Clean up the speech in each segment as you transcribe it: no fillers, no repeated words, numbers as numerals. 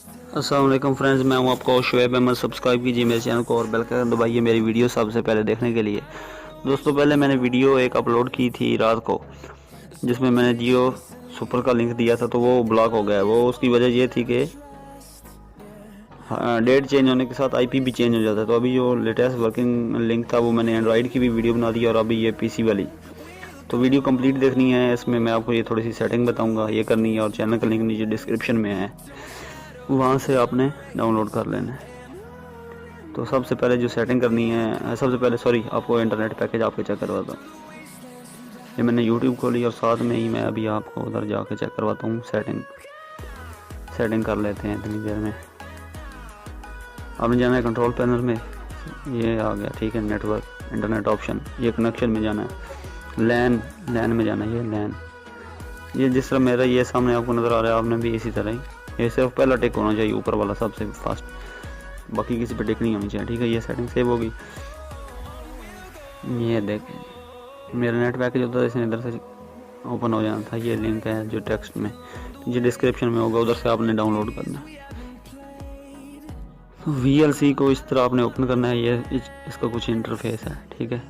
अस्सलाम वालेकुम फ्रेंड्स, मैं हूं आपका शुएब अहमद। सब्सक्राइब कीजिए मेरे चैनल को और बेल का आइकन दबाइए मेरी वीडियो सबसे पहले देखने के लिए। दोस्तों, पहले मैंने वीडियो एक अपलोड की थी रात को, जिसमें मैंने जियो सुपर का लिंक दिया था, तो वो ब्लॉक हो गया। वो उसकी वजह ये थी कि डेट चेंज होने के साथ आईपी भी चेंज हो जाता है। तो अभी जो लेटेस्ट वर्किंग लिंक था वो मैंने एंड्रॉइड की भी वीडियो बना दी और अभी ये पीसी वाली। तो वीडियो कंप्लीट देखनी है, इसमें मैं आपको ये थोड़ी सी सेटिंग बताऊंगा, ये करनी है। और चैनल का लिंक नीचे डिस्क्रिप्शन में है, वहाँ से आपने डाउनलोड कर लेना है। तो सबसे पहले जो सेटिंग करनी है, सबसे पहले आपको इंटरनेट पैकेज आपके चेक करवाता हूँ। ये मैंने यूट्यूब खोली और साथ में ही मैं अभी आपको उधर जाके चेक करवाता हूँ। सेटिंग कर लेते हैं इतनी देर में। आपने जाना है कंट्रोल पैनल में, ये आ गया, ठीक है। नेटवर्क इंटरनेट ऑप्शन, ये कनेक्शन में जाना है। लैन में जाना है, ये लैन। ये जिस तरह मेरा ये सामने आपको नज़र आ रहा है, आपने भी इसी तरह ही, ये सिर्फ पहला टिक होना चाहिए, ऊपर वाला सबसे फास्ट, बाकी किसी पे टिक नहीं होनी चाहिए, ठीक है। ये सेटिंग सेव होगी। ये देखें, मेरा नेट पैकेज होता है, इसने इधर से ओपन हो जाना था। ये लिंक है जो टेक्स्ट में, ये डिस्क्रिप्शन में होगा, उधर से आपने डाउनलोड करना है। तो VLC को इस तरह आपने ओपन करना है। ये इसका कुछ इंटरफेस है, ठीक है।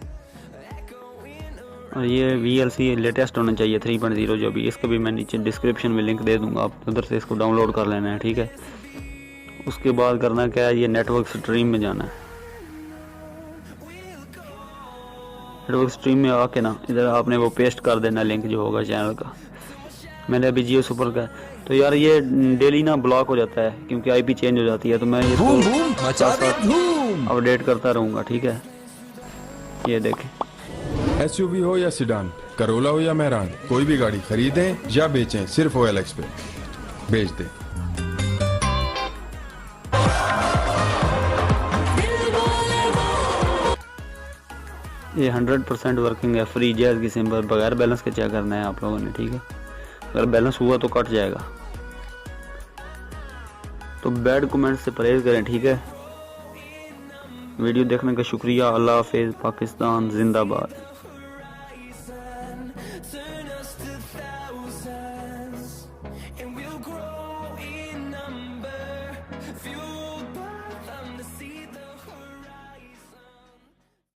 और ये VLC लेटेस्ट होना चाहिए 3.0 जो भी। इसका भी मैं नीचे डिस्क्रिप्शन में लिंक दे दूंगा, आप उधर से इसको डाउनलोड कर लेना है, ठीक है। उसके बाद करना क्या है, ये नेटवर्क स्ट्रीम में जाना है। नेटवर्क स्ट्रीम में आके ना इधर आपने वो पेस्ट कर देना लिंक जो होगा चैनल का। मैंने अभी जियो सुपर का, तो यार ये डेली ना ब्लॉक हो जाता है क्योंकि आईपी चेंज हो जाती है। तो मैं इसको साथ अपडेट करता रहूँगा, ठीक है। ये देखें, SUV हो या सिडान, करोला हो या मेहरान, कोई भी गाड़ी खरीदें या बेचें, सिर्फ OLX पे बेच दें। ये 100% वर्किंग है। फ्री जैज की सिम पर बगैर बैलेंस के चेक करना है आप लोगों ने, ठीक है। अगर बैलेंस हुआ तो कट जाएगा। तो बैड कमेंट से परहेज करें, ठीक है। वीडियो देखने का शुक्रिया। अल्लाह हाफिज़। पाकिस्तान जिंदाबाद। and we'll grow in number. Few